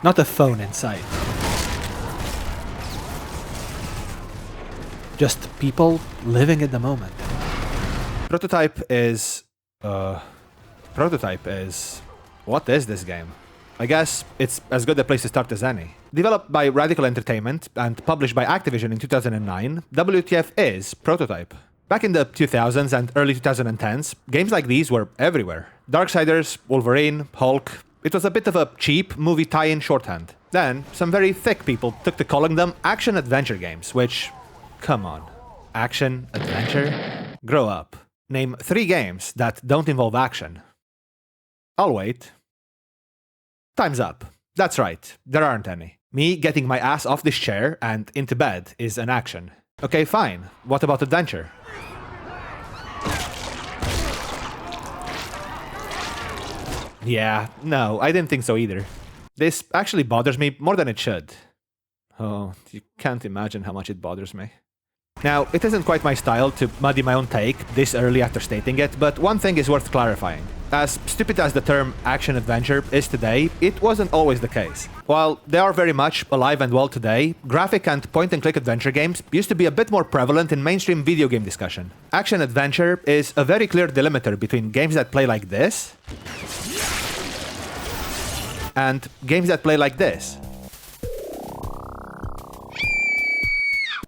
not a phone in sight. Just people living in the moment. Prototype is... What is this game? I guess it's as good a place to start as any. Developed by Radical Entertainment and published by Activision in 2009, WTF is Prototype. Back in the 2000s and early 2010s, games like these were everywhere. Darksiders, Wolverine, Hulk... It was a bit of a cheap movie tie-in shorthand. Then, some very thick people took to calling them action-adventure games, which... Come on. Action-adventure? Grow up. Name 3 games that don't involve action. I'll wait. Time's up. That's right, there aren't any. Me getting my ass off this chair and into bed is an action. Okay, fine. What about adventure? Yeah, no, I didn't think so either. This actually bothers me more than it should. Oh, you can't imagine how much it bothers me. Now, it isn't quite my style to muddy my own take this early after stating it, but one thing is worth clarifying. As stupid as the term action-adventure is today, it wasn't always the case. While they are very much alive and well today, graphic and point-and-click adventure games used to be a bit more prevalent in mainstream video game discussion. Action-adventure is a very clear delimiter between games that play like this and games that play like this.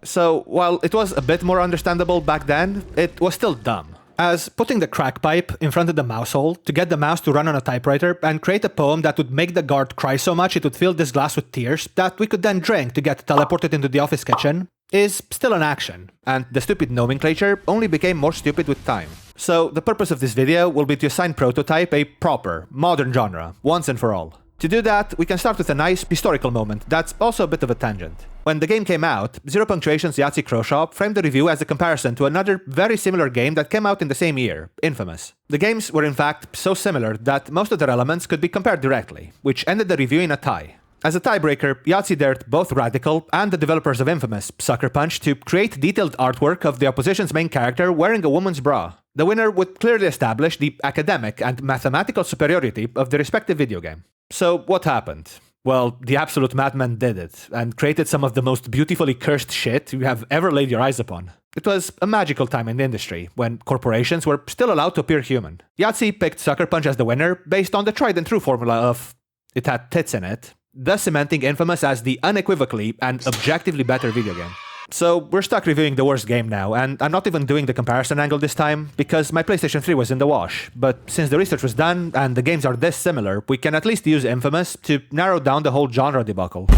So, while it was a bit more understandable back then, it was still dumb. As putting the crack pipe in front of the mouse hole to get the mouse to run on a typewriter and create a poem that would make the guard cry so much it would fill this glass with tears that we could then drink to get teleported into the office kitchen is still an action, and the stupid nomenclature only became more stupid with time. So the purpose of this video will be to assign Prototype a proper, modern genre, once and for all. To do that, we can start with a nice historical moment that's also a bit of a tangent. When the game came out, Zero Punctuation's Yahtzee Croshaw framed the review as a comparison to another very similar game that came out in the same year, Infamous. The games were in fact so similar that most of their elements could be compared directly, which ended the review in a tie. As a tiebreaker, Yahtzee dared both Radical and the developers of Infamous, Sucker Punch, to create detailed artwork of the opposition's main character wearing a woman's bra. The winner would clearly establish the academic and mathematical superiority of the respective video game. So, what happened? Well, the absolute madman did it, and created some of the most beautifully cursed shit you have ever laid your eyes upon. It was a magical time in the industry, when corporations were still allowed to appear human. Yahtzee picked Sucker Punch as the winner, based on the tried-and-true formula of it had tits in it, thus cementing Infamous as the unequivocally and objectively better video game. So, we're stuck reviewing the worst game now, and I'm not even doing the comparison angle this time, because my PlayStation 3 was in the wash. But since the research was done, and the games are this similar, we can at least use Infamous to narrow down the whole genre debacle.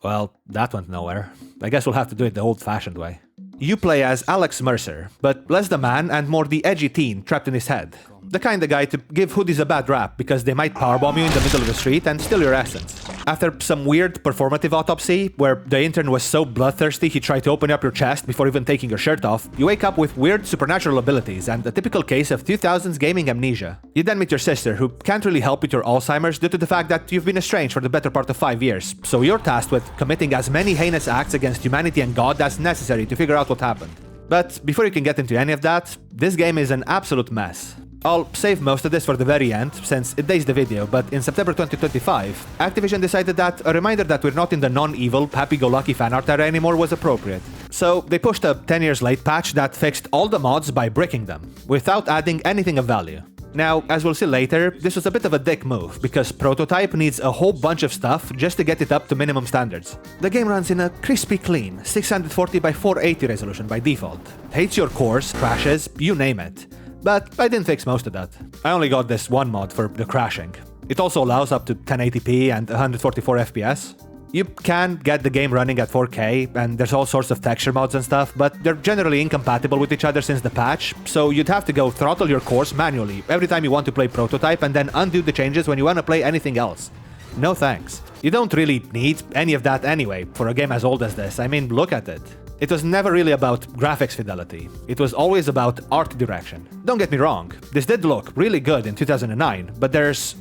Well, that went nowhere. I guess we'll have to do it the old-fashioned way. You play as Alex Mercer, but less the man and more the edgy teen trapped in his head. The kind of guy to give hoodies a bad rap because they might powerbomb you in the middle of the street and steal your essence. After some weird performative autopsy, where the intern was so bloodthirsty he tried to open up your chest before even taking your shirt off, you wake up with weird supernatural abilities and a typical case of 2000s gaming amnesia. You then meet your sister, who can't really help with your Alzheimer's due to the fact that you've been estranged for the better part of 5 years, so you're tasked with committing as many heinous acts against humanity and God as necessary to figure out what happened. But before you can get into any of that, this game is an absolute mess. I'll save most of this for the very end, since it dates the video, but in September 2025, Activision decided that a reminder that we're not in the non-evil, happy-go-lucky fanart era anymore was appropriate. So they pushed a 10 years late patch that fixed all the mods by bricking them, without adding anything of value. Now, as we'll see later, this was a bit of a dick move, because Prototype needs a whole bunch of stuff just to get it up to minimum standards. The game runs in a crispy clean 640 by 480 resolution by default. Hates your cores, crashes, you name it. But I didn't fix most of that. I only got this one mod for the crashing. It also allows up to 1080p and 144 FPS. You can get the game running at 4K, and there's all sorts of texture mods and stuff, but they're generally incompatible with each other since the patch, so you'd have to go throttle your cores manually every time you want to play Prototype and then undo the changes when you want to play anything else. No thanks. You don't really need any of that anyway for a game as old as this. I mean, look at it. It was never really about graphics fidelity. It was always about art direction. Don't get me wrong, this did look really good in 2009, but there's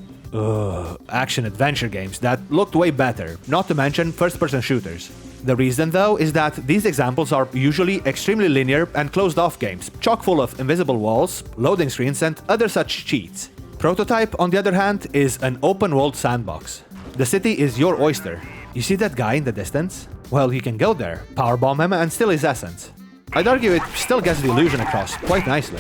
action-adventure games that looked way better, not to mention first-person shooters. The reason, though, is that these examples are usually extremely linear and closed-off games, chock full of invisible walls, loading screens, and other such cheats. Prototype, on the other hand, is an open-world sandbox. The city is your oyster. You see that guy in the distance? Well, you can go there, powerbomb him, and steal his essence. I'd argue it still gets the illusion across quite nicely.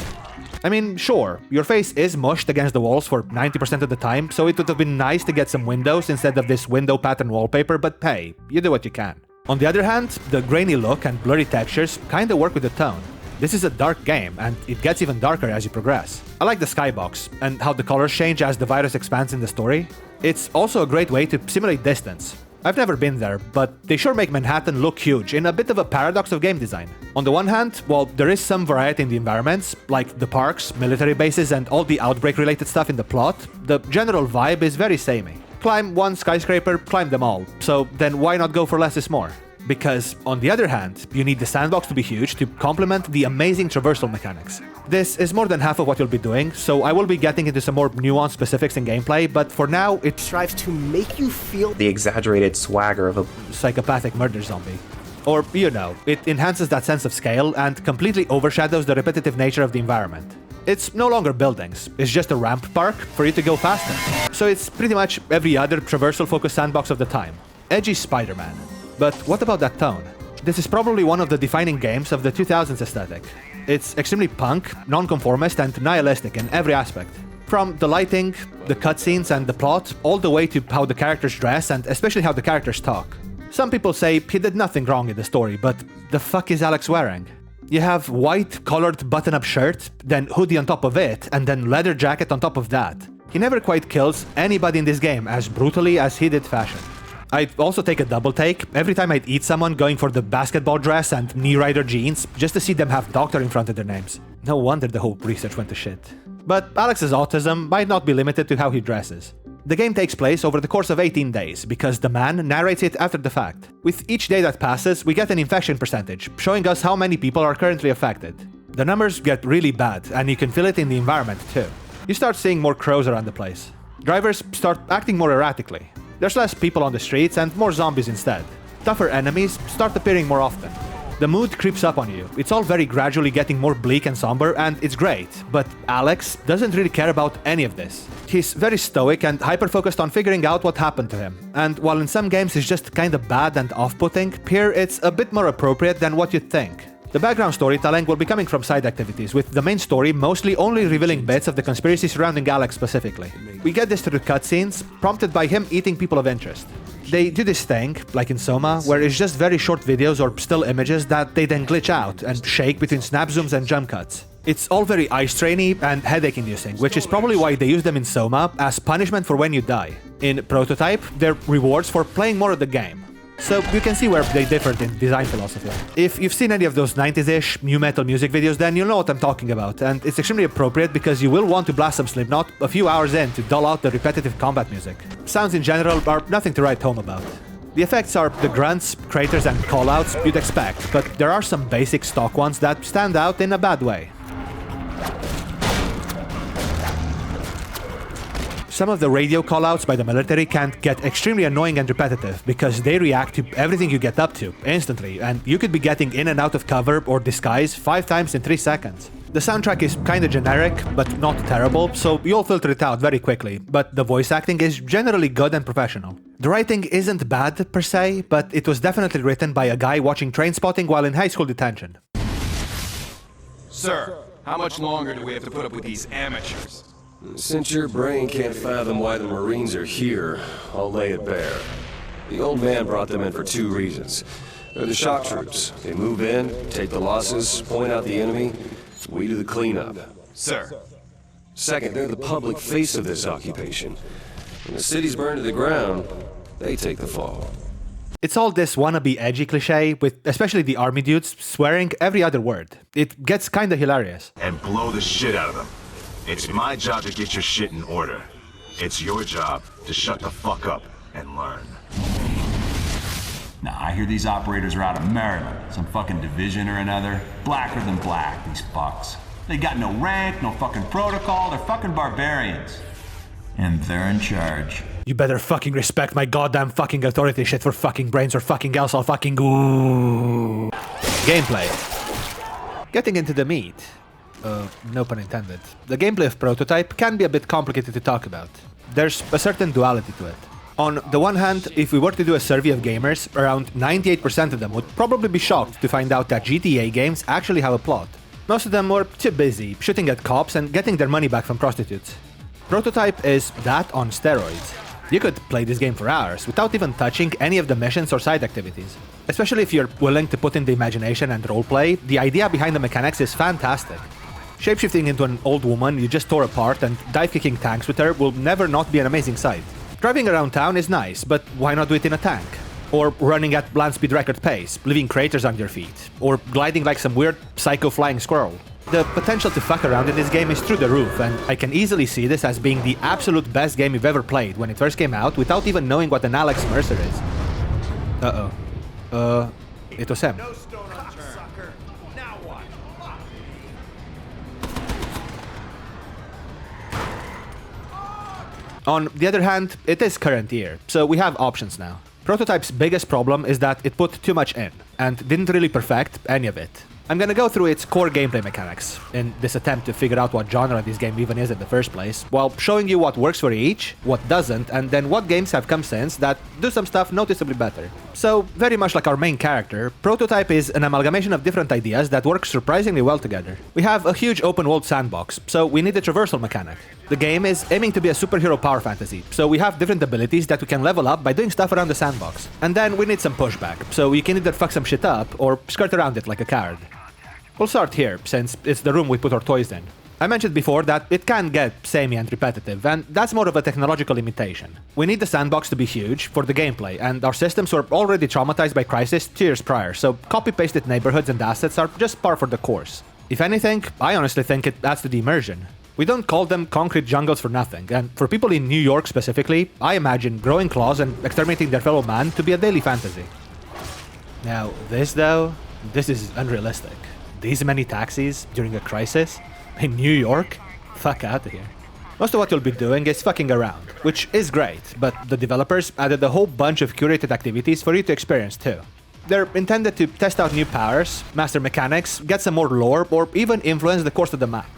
I mean, sure, your face is mushed against the walls for 90% of the time, so it would have been nice to get some windows instead of this window pattern wallpaper, but hey, you do what you can. On the other hand, the grainy look and blurry textures kinda work with the tone. This is a dark game, and it gets even darker as you progress. I like the skybox, and how the colors change as the virus expands in the story. It's also a great way to simulate distance. I've never been there, but they sure make Manhattan look huge in a bit of a paradox of game design. On the one hand, while there is some variety in the environments, like the parks, military bases, and all the outbreak-related stuff in the plot, the general vibe is very samey. Climb one skyscraper, climb them all. So then why not go for less is more? Because, on the other hand, you need the sandbox to be huge to complement the amazing traversal mechanics. This is more than half of what you'll be doing, so I will be getting into some more nuanced specifics in gameplay, but for now, it strives to make you feel the exaggerated swagger of a psychopathic murder zombie. Or, you know, it enhances that sense of scale and completely overshadows the repetitive nature of the environment. It's no longer buildings, it's just a ramp park for you to go faster. So it's pretty much every other traversal-focused sandbox of the time. Edgy Spider-Man. But what about that tone? This is probably one of the defining games of the 2000s aesthetic. It's extremely punk, non-conformist, and nihilistic in every aspect. From the lighting, the cutscenes, and the plot, all the way to how the characters dress, and especially how the characters talk. Some people say he did nothing wrong in the story, but the fuck is Alex wearing? You have white, colored button-up shirt, then hoodie on top of it, and then leather jacket on top of that. He never quite kills anybody in this game as brutally as he did Fashion. I'd also take a double take every time I'd eat someone going for the basketball dress and knee rider jeans just to see them have doctor in front of their names. No wonder the whole research went to shit. But Alex's autism might not be limited to how he dresses. The game takes place over the course of 18 days because the man narrates it after the fact. With each day that passes, we get an infection percentage, showing us how many people are currently affected. The numbers get really bad, and you can feel it in the environment too. You start seeing more crows around the place. Drivers start acting more erratically. There's less people on the streets and more zombies instead. Tougher enemies start appearing more often. The mood creeps up on you. It's all very gradually getting more bleak and somber, and it's great. But Alex doesn't really care about any of this. He's very stoic and hyper-focused on figuring out what happened to him. And while in some games it's just kinda bad and off-putting, here it's a bit more appropriate than what you'd think. The background storytelling will be coming from side activities, with the main story mostly only revealing bits of the conspiracy surrounding Alex specifically. We get this through cutscenes, prompted by him eating people of interest. They do this thing, like in Soma, where it's just very short videos or still images that they then glitch out and shake between snap zooms and jump cuts. It's all very eye-strainy and headache-inducing, which is probably why they use them in Soma as punishment for when you die. In Prototype, they're rewards for playing more of the game. So you can see where they differed in design philosophy. If you've seen any of those 90s-ish new metal music videos, then you'll know what I'm talking about, and it's extremely appropriate because you will want to blast some Slipknot a few hours in to dull out the repetitive combat music. Sounds in general are nothing to write home about. The effects are the grunts, craters, and callouts you'd expect, but there are some basic stock ones that stand out in a bad way. Some of the radio callouts by the military can get extremely annoying and repetitive because they react to everything you get up to instantly, and you could be getting in and out of cover or disguise 5 times in 3 seconds. The soundtrack is kinda generic, but not terrible, so you'll filter it out very quickly, but the voice acting is generally good and professional. The writing isn't bad per se, but it was definitely written by a guy watching Trainspotting while in high school detention. Sir, how much longer do we have to put up with these amateurs? Since your brain can't fathom why the Marines are here, I'll lay it bare. The old man brought them in for 2 reasons. They're the shock troops. They move in, take the losses, point out the enemy. We do the cleanup. Sir. Second, they're the public face of this occupation. When the city's burned to the ground, they take the fall. It's all this wannabe edgy cliche, with especially the army dudes swearing every other word. It gets kinda hilarious. And blow the shit out of them. It's my job to get your shit in order. It's your job to shut the fuck up and learn. Now, I hear these operators are out of Maryland, some fucking division or another. Blacker than black, these fucks. They got no rank, no fucking protocol, they're fucking barbarians. And they're in charge. You better fucking respect my goddamn fucking authority shit for fucking brains or fucking else I'll fucking go. Gameplay. Getting into the meat. No pun intended. The gameplay of Prototype can be a bit complicated to talk about. There's a certain duality to it. On the one hand, if we were to do a survey of gamers, around 98% of them would probably be shocked to find out that GTA games actually have a plot. Most of them were too busy shooting at cops and getting their money back from prostitutes. Prototype is that on steroids. You could play this game for hours without even touching any of the missions or side activities. Especially if you're willing to put in the imagination and roleplay, the idea behind the mechanics is fantastic. Shapeshifting into an old woman you just tore apart and dive-kicking tanks with her will never not be an amazing sight. Driving around town is nice, but why not do it in a tank? Or running at land speed record pace, leaving craters on your feet, or gliding like some weird psycho flying squirrel. The potential to fuck around in this game is through the roof, and I can easily see this as being the absolute best game you've ever played when it first came out without even knowing what an Alex Mercer is. It was him. On the other hand, it is current year, so we have options now. Prototype's biggest problem is that it put too much in, and didn't really perfect any of it. I'm gonna go through its core gameplay mechanics, in this attempt to figure out what genre this game even is in the first place, while showing you what works for each, what doesn't, and then what games have come since that do some stuff noticeably better. So, very much like our main character, Prototype is an amalgamation of different ideas that work surprisingly well together. We have a huge open-world sandbox, so we need a traversal mechanic. The game is aiming to be a superhero power fantasy, so we have different abilities that we can level up by doing stuff around the sandbox. And then we need some pushback, so you can either fuck some shit up or skirt around it like a coward. We'll start here, since it's the room we put our toys in. I mentioned before that it can get samey and repetitive, and that's more of a technological limitation. We need the sandbox to be huge for the gameplay, and our systems were already traumatized by Crysis 2 years prior, so copy-pasted neighborhoods and assets are just par for the course. If anything, I honestly think it adds to the immersion. We don't call them concrete jungles for nothing, and for people in New York specifically, I imagine growing claws and exterminating their fellow man to be a daily fantasy. Now, this is unrealistic. These many taxis during a crisis? In New York? Fuck out of here. Most of what you'll be doing is fucking around, which is great, but the developers added a whole bunch of curated activities for you to experience too. They're intended to test out new powers, master mechanics, get some more lore, or even influence the course of the map.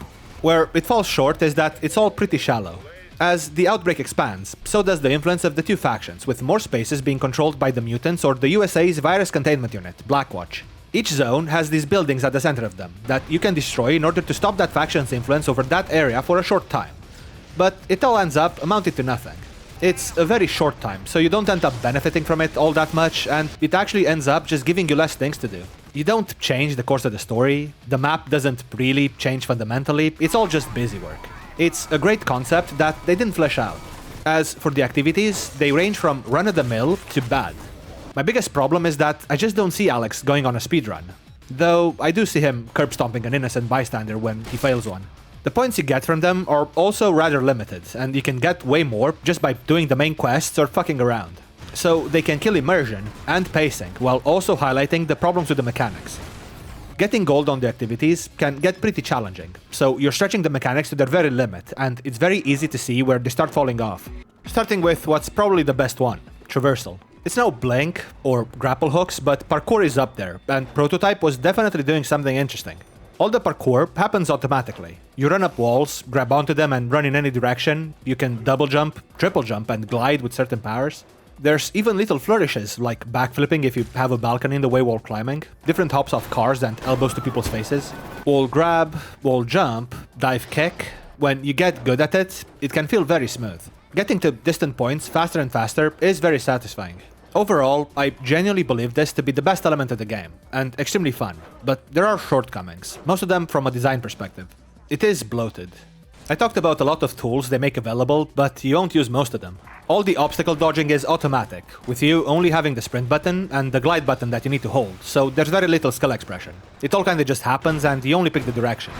Where it falls short is that it's all pretty shallow. As the outbreak expands, so does the influence of the two factions, with more spaces being controlled by the mutants or the USA's virus containment unit, Blackwatch. Each zone has these buildings at the center of them that you can destroy in order to stop that faction's influence over that area for a short time. But it all ends up amounting to nothing. It's a very short time, so you don't end up benefiting from it all that much, and it actually ends up just giving you less things to do. You don't change the course of the story, the map doesn't really change fundamentally, it's all just busy work. It's a great concept that they didn't flesh out. As for the activities, they range from run-of-the-mill to bad. My biggest problem is that I just don't see Alex going on a speedrun. Though I do see him curb-stomping an innocent bystander when he fails one. The points you get from them are also rather limited, and you can get way more just by doing the main quests or fucking around. So they can kill immersion and pacing, while also highlighting the problems with the mechanics. Getting gold on the activities can get pretty challenging, so you're stretching the mechanics to their very limit, and it's very easy to see where they start falling off. Starting with what's probably the best one, traversal. It's no blink or grapple hooks, but parkour is up there, and Prototype was definitely doing something interesting. All the parkour happens automatically. You run up walls, grab onto them and run in any direction. You can double jump, triple jump, and glide with certain powers. There's even little flourishes, like backflipping if you have a balcony in the way while climbing, different hops off cars and elbows to people's faces. Wall grab, wall jump, dive kick. When you get good at it, it can feel very smooth. Getting to distant points faster and faster is very satisfying. Overall, I genuinely believe this to be the best element of the game, and extremely fun, but there are shortcomings, most of them from a design perspective. It is bloated. I talked about a lot of tools they make available, but you won't use most of them. All the obstacle dodging is automatic, with you only having the sprint button and the glide button that you need to hold, so there's very little skill expression. It all kinda just happens and you only pick the direction.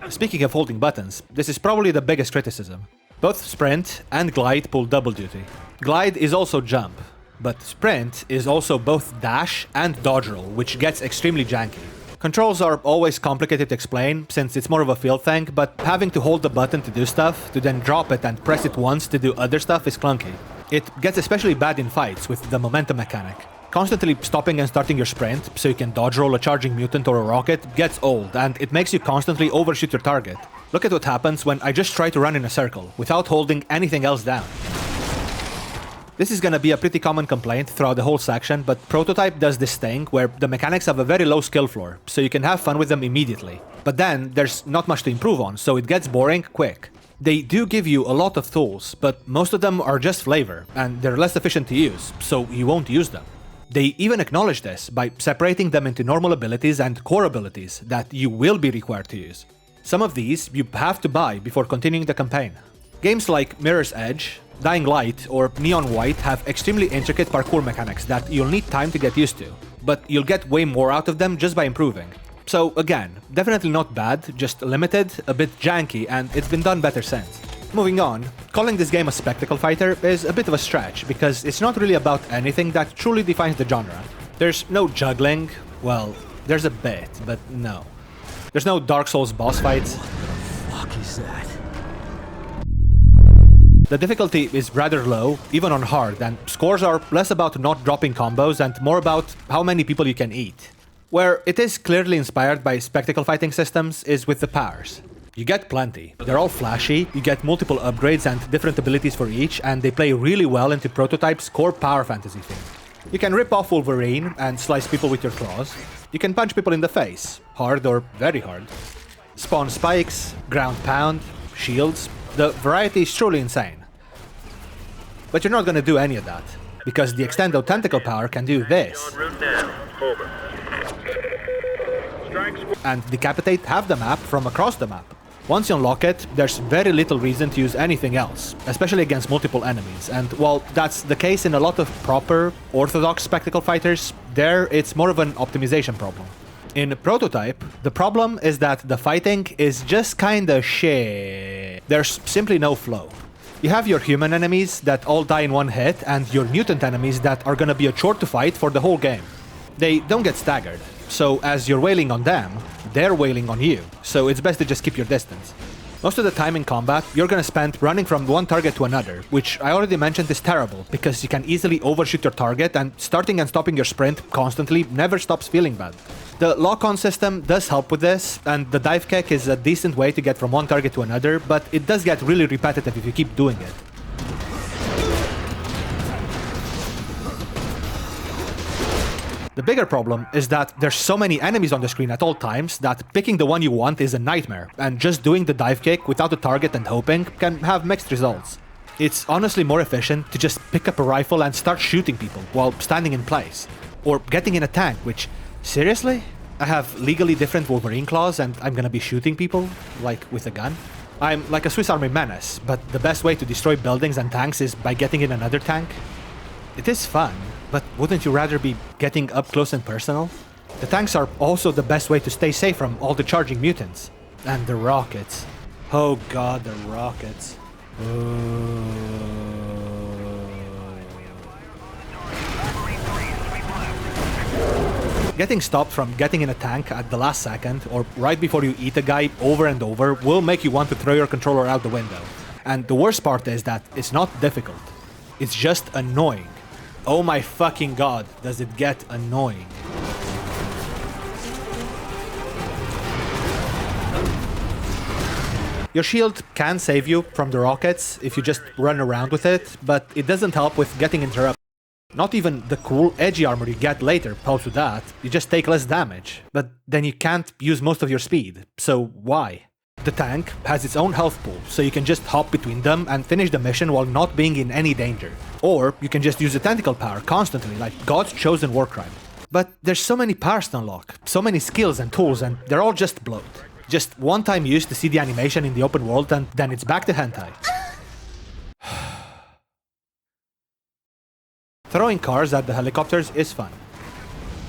Speaking of holding buttons, this is probably the biggest criticism. Both sprint and glide pull double duty. Glide is also jump, but sprint is also both dash and dodge roll, which gets extremely janky. Controls are always complicated to explain, since it's more of a feel thing, but having to hold the button to do stuff, to then drop it and press it once to do other stuff is clunky. It gets especially bad in fights with the momentum mechanic. Constantly stopping and starting your sprint, so you can dodge roll a charging mutant or a rocket, gets old, and it makes you constantly overshoot your target. Look at what happens when I just try to run in a circle, without holding anything else down. This is gonna be a pretty common complaint throughout the whole section, but Prototype does this thing where the mechanics have a very low skill floor, so you can have fun with them immediately. But then, there's not much to improve on, so it gets boring quick. They do give you a lot of tools, but most of them are just flavor, and they're less efficient to use, so you won't use them. They even acknowledge this by separating them into normal abilities and core abilities that you will be required to use. Some of these you have to buy before continuing the campaign. Games like Mirror's Edge, Dying Light, or Neon White have extremely intricate parkour mechanics that you'll need time to get used to, but you'll get way more out of them just by improving. So again, definitely not bad, just limited, a bit janky, and it's been done better since. Moving on, calling this game a spectacle fighter is a bit of a stretch, because it's not really about anything that truly defines the genre. There's no juggling, well, there's a bit, but no. There's no Dark Souls boss fights. What the fuck is that? The difficulty is rather low, even on hard, and scores are less about not dropping combos and more about how many people you can eat. Where it is clearly inspired by spectacle fighting systems is with the powers. You get plenty. They're all flashy, you get multiple upgrades and different abilities for each, and they play really well into Prototype's core power fantasy theme. You can rip off Wolverine and slice people with your claws. You can punch people in the face, hard or very hard. Spawn spikes, ground pound, shields. The variety is truly insane. But you're not gonna do any of that, because the Extendo Tentacle power can do this. And decapitate half the map from across the map. Once you unlock it, there's very little reason to use anything else, especially against multiple enemies, and while that's the case in a lot of proper, orthodox spectacle fighters, there it's more of an optimization problem. In Prototype, the problem is that the fighting is just kinda shit. There's simply no flow. You have your human enemies that all die in one hit, and your mutant enemies that are gonna be a chore to fight for the whole game. They don't get staggered, so as you're wailing on them, they're wailing on you, so it's best to just keep your distance. Most of the time in combat, you're gonna spend running from one target to another, which I already mentioned is terrible, because you can easily overshoot your target, and starting and stopping your sprint constantly never stops feeling bad. The lock-on system does help with this, and the dive kick is a decent way to get from one target to another, but it does get really repetitive if you keep doing it. The bigger problem is that there's so many enemies on the screen at all times that picking the one you want is a nightmare, and just doing the dive kick without a target and hoping can have mixed results. It's honestly more efficient to just pick up a rifle and start shooting people while standing in place. Or getting in a tank, which, seriously? I have legally different Wolverine claws and I'm gonna be shooting people, like with a gun? I'm like a Swiss Army menace, but the best way to destroy buildings and tanks is by getting in another tank? It is fun, but wouldn't you rather be getting up close and personal? The tanks are also the best way to stay safe from all the charging mutants. And the rockets. Oh god, the rockets. Getting stopped from getting in a tank at the last second, or right before you eat a guy over and over, will make you want to throw your controller out the window. And the worst part is that it's not difficult. It's just annoying. Oh my fucking god, does it get annoying. Your shield can save you from the rockets if you just run around with it, but it doesn't help with getting interrupted. Not even the cool edgy armor you get later helps with that, you just take less damage, but then you can't use most of your speed, so why? The tank has its own health pool, so you can just hop between them and finish the mission while not being in any danger. Or you can just use the tentacle power constantly, like God's chosen war crime. But there's so many powers to unlock, so many skills and tools, and they're all just bloat. Just one time use to see the animation in the open world, and then it's back to hentai. Throwing cars at the helicopters is fun.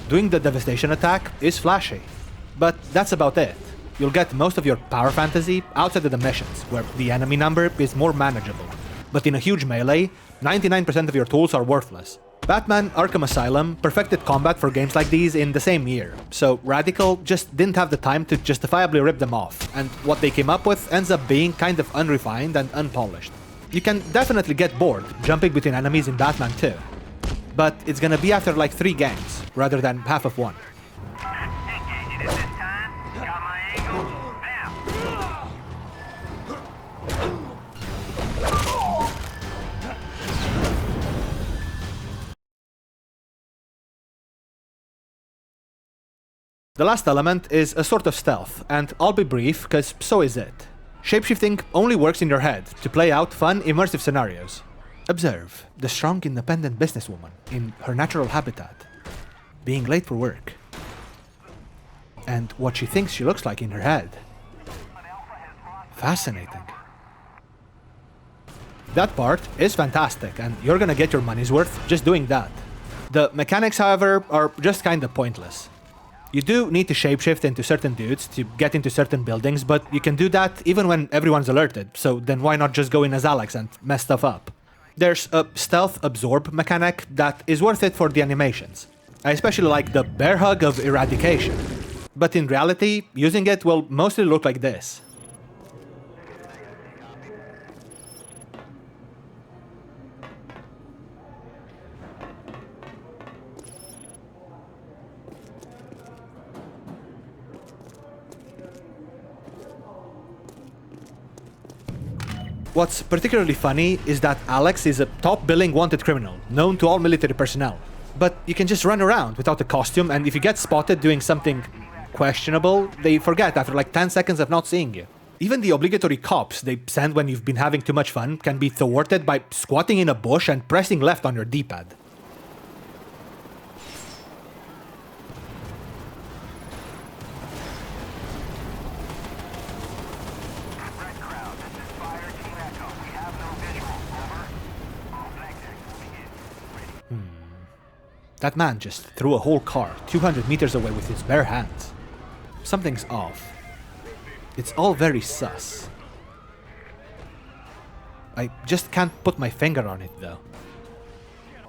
Doing the devastation attack is flashy. But that's about it. You'll get most of your power fantasy outside of the missions, where the enemy number is more manageable. But in a huge melee, 99% of your tools are worthless. Batman Arkham Asylum perfected combat for games like these in the same year, so Radical just didn't have the time to justifiably rip them off, and what they came up with ends up being kind of unrefined and unpolished. You can definitely get bored jumping between enemies in Batman 2, but it's gonna be after like 3 games, rather than half of 1. The last element is a sort of stealth, and I'll be brief, cause so is it. Shapeshifting only works in your head to play out fun, immersive scenarios. Observe the strong, independent businesswoman in her natural habitat, being late for work, and what she thinks she looks like in her head. Fascinating. That part is fantastic, and you're gonna get your money's worth just doing that. The mechanics, however, are just kinda pointless. You do need to shapeshift into certain dudes to get into certain buildings, but you can do that even when everyone's alerted, so then why not just go in as Alex and mess stuff up? There's a stealth absorb mechanic that is worth it for the animations. I especially like the bear hug of eradication. But in reality, using it will mostly look like this. What's particularly funny is that Alex is a top-billing wanted criminal, known to all military personnel. But you can just run around without a costume, and if you get spotted doing something questionable, they forget after like 10 seconds of not seeing you. Even the obligatory cops they send when you've been having too much fun can be thwarted by squatting in a bush and pressing left on your D-pad. That man just threw a whole car 200 meters away with his bare hands. Something's off. It's all very sus. I just can't put my finger on it though.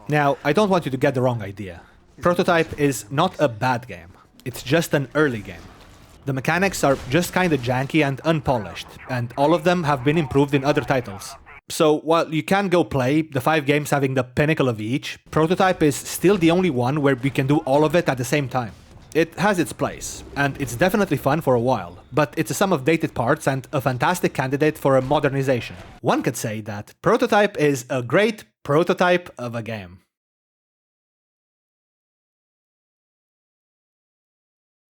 Now, I don't want you to get the wrong idea. Prototype is not a bad game. It's just an early game. The mechanics are just kinda janky and unpolished, and all of them have been improved in other titles. So while you can go play the 5 games having the pinnacle of each, Prototype is still the only one where we can do all of it at the same time. It has its place, and it's definitely fun for a while, but it's a sum of dated parts and a fantastic candidate for a modernization. One could say that Prototype is a great prototype of a game.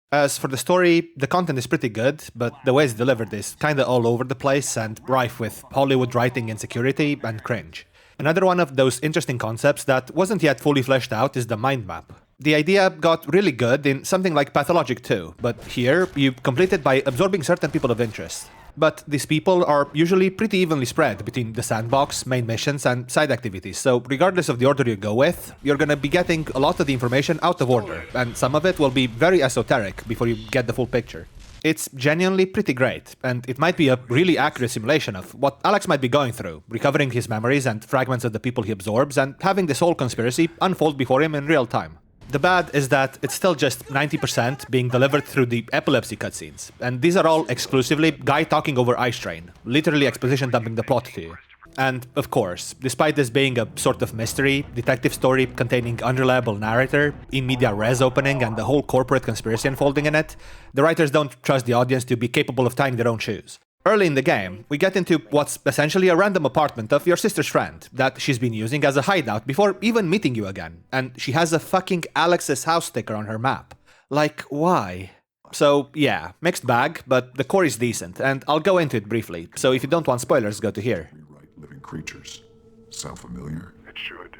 As for the story, the content is pretty good, but the way it's delivered is kinda all over the place and rife with Hollywood writing insecurity and cringe. Another one of those interesting concepts that wasn't yet fully fleshed out is the mind map. The idea got really good in something like Pathologic 2, but here you complete it by absorbing certain people of interest. But these people are usually pretty evenly spread between the sandbox, main missions, and side activities, so regardless of the order you go with, you're gonna be getting a lot of the information out of order, and some of it will be very esoteric before you get the full picture. It's genuinely pretty great, and it might be a really accurate simulation of what Alex might be going through, recovering his memories and fragments of the people he absorbs, and having this whole conspiracy unfold before him in real time. The bad is that it's still just 90% being delivered through the epilepsy cutscenes, and these are all exclusively guy talking over ice train, literally exposition dumping the plot to you. And, of course, despite this being a sort of mystery, detective story containing unreliable narrator, in media res opening, and the whole corporate conspiracy unfolding in it, the writers don't trust the audience to be capable of tying their own shoes. Early in the game, we get into what's essentially a random apartment of your sister's friend that she's been using as a hideout before even meeting you again, and she has a fucking Alex's house sticker on her map. Like, why? So, yeah, mixed bag, but the core is decent, and I'll go into it briefly, so if you don't want spoilers, go to here. Rewrite living creatures. Sound familiar? It should.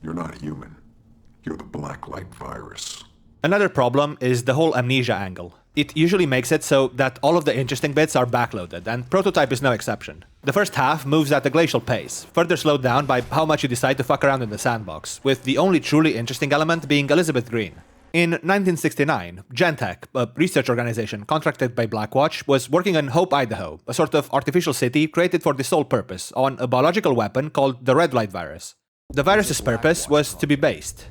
You're not human. You're the black light virus. Another problem is the whole amnesia angle. It usually makes it so that all of the interesting bits are backloaded, and Prototype is no exception. The first half moves at a glacial pace, further slowed down by how much you decide to fuck around in the sandbox, with the only truly interesting element being Elizabeth Green. In 1969, Gentech, a research organization contracted by Blackwatch, was working on Hope, Idaho, a sort of artificial city created for the sole purpose, on a biological weapon called the red light virus. The virus's purpose was to be based.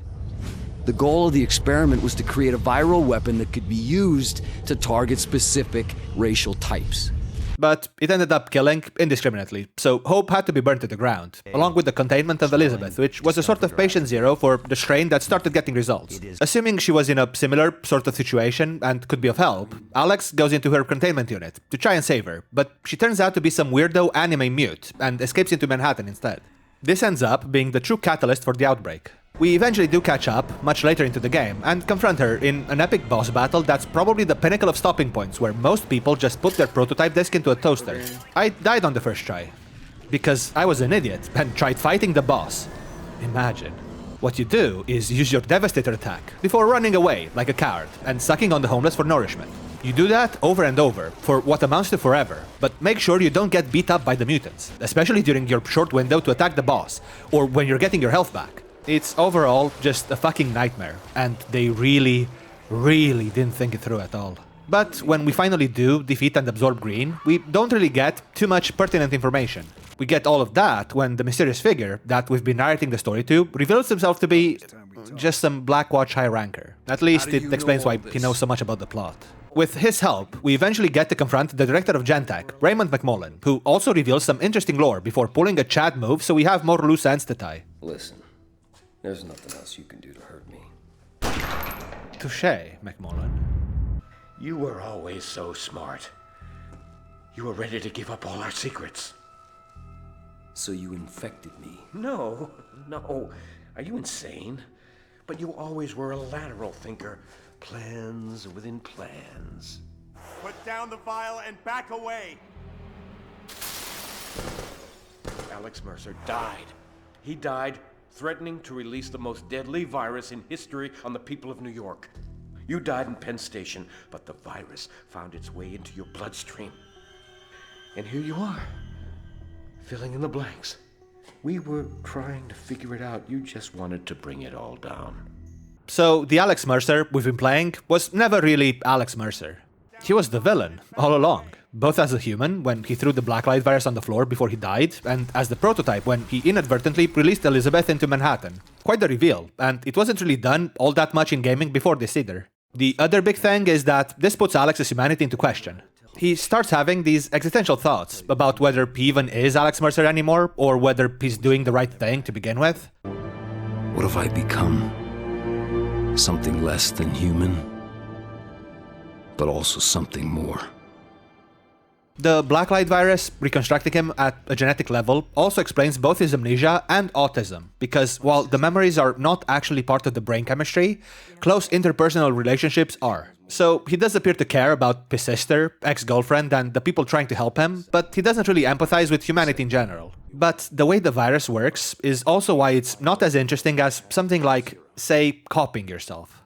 The goal of the experiment was to create a viral weapon that could be used to target specific racial types. But it ended up killing indiscriminately, so Hope had to be burnt to the ground, along with the containment of Elizabeth, which was a sort of patient zero for the strain that started getting results. Assuming she was in a similar sort of situation and could be of help, Alex goes into her containment unit to try and save her, but she turns out to be some weirdo anime mute and escapes into Manhattan instead. This ends up being the true catalyst for the outbreak. We eventually do catch up, much later into the game, and confront her in an epic boss battle that's probably the pinnacle of stopping points, where most people just put their prototype disc into a toaster. I died on the first try, because I was an idiot and tried fighting the boss. Imagine. What you do is use your Devastator attack before running away like a coward and sucking on the homeless for nourishment. You do that over and over, for what amounts to forever, but make sure you don't get beat up by the mutants, especially during your short window to attack the boss, or when you're getting your health back. It's overall just a fucking nightmare, and they really didn't think it through at all. But when we finally do defeat and absorb Green, we don't really get too much pertinent information. We get all of that when the mysterious figure that we've been narrating the story to reveals himself to be just some Blackwatch high ranker. At least it explains why he knows so much about the plot. With his help, we eventually get to confront the director of Gentek, Raymond McMullen, who also reveals some interesting lore before pulling a Chad move so we have more loose ends to tie. Listen, there's nothing else you can do to hurt me. Touché, McMullen. You were always so smart. You were ready to give up all our secrets. So you infected me? No. Are you insane? But you always were a lateral thinker. Plans within plans. Put down the vial and back away! Alex Mercer died. He died threatening to release the most deadly virus in history on the people of New York. You died in Penn Station, but the virus found its way into your bloodstream. And here you are, filling in the blanks. We were trying to figure it out. You just wanted to bring it all down. So the Alex Mercer we've been playing was never really Alex Mercer. He was the villain all along, both as a human when he threw the Blacklight virus on the floor before he died, and as the prototype when he inadvertently released Elizabeth into Manhattan. Quite the reveal, and it wasn't really done all that much in gaming before this either. The other big thing is that this puts Alex's humanity into question. He starts having these existential thoughts about whether he even is Alex Mercer anymore, or whether he's doing the right thing to begin with. What have I become? Something less than human, but also something more. The Blacklight virus, reconstructing him at a genetic level, also explains both his amnesia and autism, because while the memories are not actually part of the brain chemistry, close interpersonal relationships are. So he does appear to care about his sister, ex-girlfriend, and the people trying to help him, but he doesn't really empathize with humanity in general. But the way the virus works is also why it's not as interesting as something like, say, copying yourself.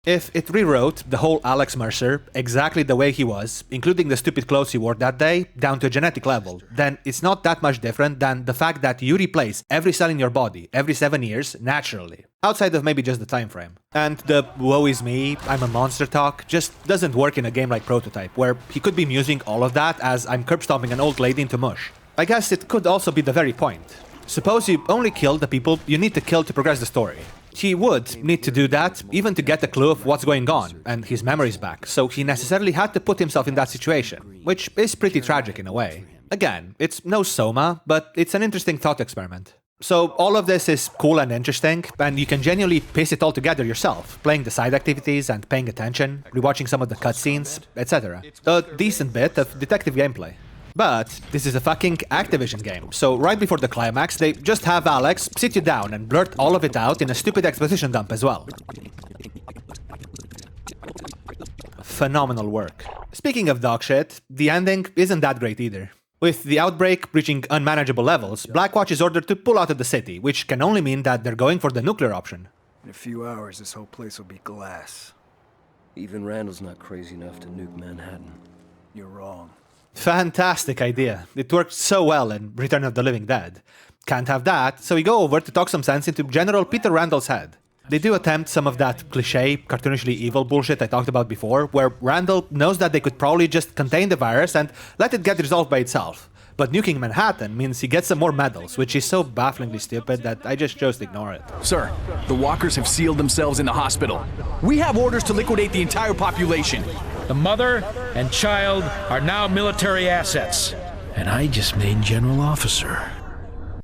If it rewrote the whole Alex Mercer exactly the way he was, including the stupid clothes he wore that day, down to a genetic level, then it's not that much different than the fact that you replace every cell in your body every 7 years naturally, outside of maybe just the time frame. And the woe is me, I'm a monster talk just doesn't work in a game like Prototype, where he could be musing all of that as I'm curb stomping an old lady into mush. I guess it could also be the very point. Suppose you only kill the people you need to kill to progress the story. He would need to do that even to get a clue of what's going on and his memories back, so he necessarily had to put himself in that situation, which is pretty tragic in a way. Again, it's no Soma, but it's an interesting thought experiment. So all of this is cool and interesting, and you can genuinely piece it all together yourself, playing the side activities and paying attention, rewatching some of the cutscenes, etc. A decent bit of detective gameplay. But this is a fucking Activision game, so right before the climax, they just have Alex sit you down and blurt all of it out in a stupid exposition dump as well. Phenomenal work. Speaking of dog shit, the ending isn't that great either. With the outbreak reaching unmanageable levels, Blackwatch is ordered to pull out of the city, which can only mean that they're going for the nuclear option. In a few hours, this whole place will be glass. Even Randall's not crazy enough to nuke Manhattan. You're wrong. Fantastic idea. It worked so well in Return of the Living Dead. Can't have that, so we go over to talk some sense into General Peter Randall's head. They do attempt some of that cliché, cartoonishly evil bullshit I talked about before, where Randall knows that they could probably just contain the virus and let it get resolved by itself. But nuking Manhattan means he gets some more medals, which is so bafflingly stupid that I just chose to ignore it. Sir, the walkers have sealed themselves in the hospital. We have orders to liquidate the entire population. The mother and child are now military assets. And I just made general officer.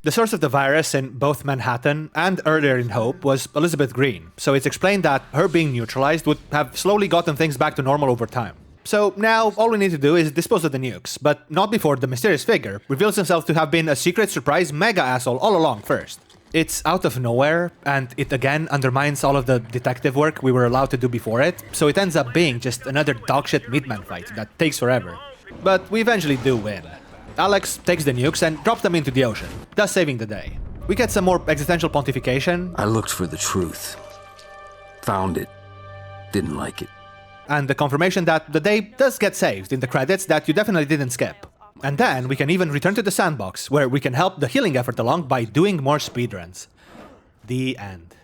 The source of the virus in both Manhattan and earlier in Hope was Elizabeth Green, so it's explained that her being neutralized would have slowly gotten things back to normal over time. So now all we need to do is dispose of the nukes, but not before the mysterious figure reveals himself to have been a secret surprise mega asshole all along first. It's out of nowhere, and it again undermines all of the detective work we were allowed to do before it, so it ends up being just another dogshit Meatman fight that takes forever. But we eventually do win. Alex takes the nukes and drops them into the ocean, thus saving the day. We get some more existential pontification. I looked for the truth. Found it. Didn't like it. And the confirmation that the day does get saved in the credits that you definitely didn't skip. And then we can even return to the sandbox, where we can help the healing effort along by doing more speedruns. The end.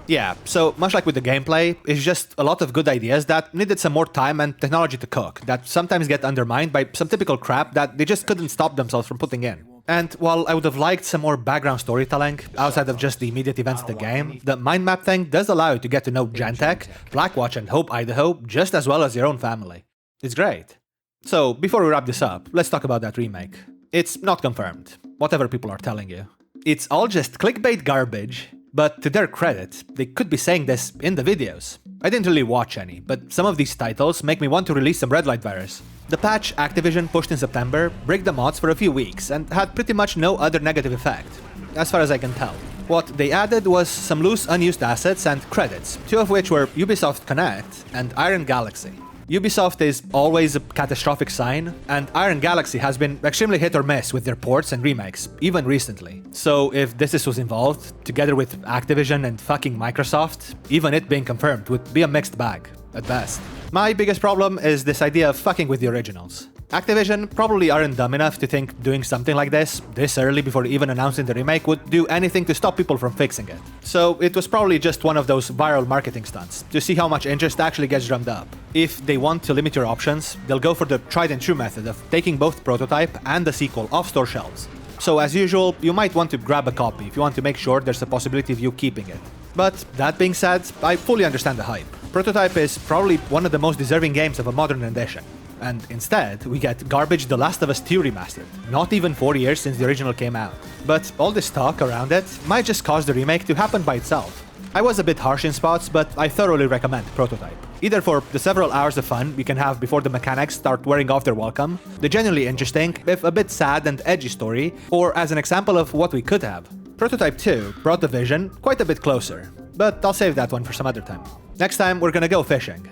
Yeah, so much like with the gameplay, it's just a lot of good ideas that needed some more time and technology to cook, that sometimes get undermined by some typical crap that they just couldn't stop themselves from putting in. And while I would have liked some more background storytelling, outside of just the immediate events of the game, the mind map thing does allow you to get to know Gentek, Blackwatch and Hope, Idaho, just as well as your own family. It's great. So, before we wrap this up, let's talk about that remake. It's not confirmed, whatever people are telling you. It's all just clickbait garbage, but to their credit, they could be saying this in the videos. I didn't really watch any, but some of these titles make me want to release some red light virus. The patch Activision pushed in September bricked the mods for a few weeks and had pretty much no other negative effect, as far as I can tell. What they added was some loose unused assets and credits, two of which were Ubisoft Connect and Iron Galaxy. Ubisoft is always a catastrophic sign, and Iron Galaxy has been extremely hit or miss with their ports and remakes, even recently. So if this was involved, together with Activision and fucking Microsoft, even it being confirmed would be a mixed bag, at best. My biggest problem is this idea of fucking with the originals. Activision probably aren't dumb enough to think doing something like this early before even announcing the remake would do anything to stop people from fixing it. So it was probably just one of those viral marketing stunts to see how much interest actually gets drummed up. If they want to limit your options, they'll go for the tried and true method of taking both prototype and the sequel off store shelves. So as usual, you might want to grab a copy if you want to make sure there's a possibility of you keeping it. But that being said, I fully understand the hype. Prototype is probably one of the most deserving games of a modern edition. And instead, we get garbage The Last of Us 2 remastered, not even 4 years since the original came out. But all this talk around it might just cause the remake to happen by itself. I was a bit harsh in spots, but I thoroughly recommend Prototype. Either for the several hours of fun you can have before the mechanics start wearing off their welcome, the genuinely interesting, if a bit sad and edgy story, or as an example of what we could have. Prototype 2 brought the vision quite a bit closer, but I'll save that one for some other time. Next time we're gonna go fishing.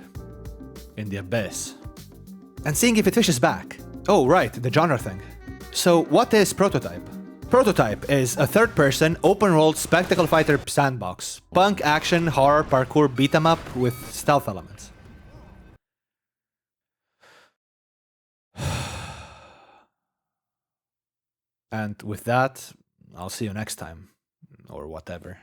In the abyss. And seeing if it fishes back. Oh right, the genre thing. So what is Prototype? Prototype is a third-person, open-world spectacle fighter sandbox. Punk action, horror, parkour, beat-em-up with stealth elements. And with that, I'll see you next time. Or whatever.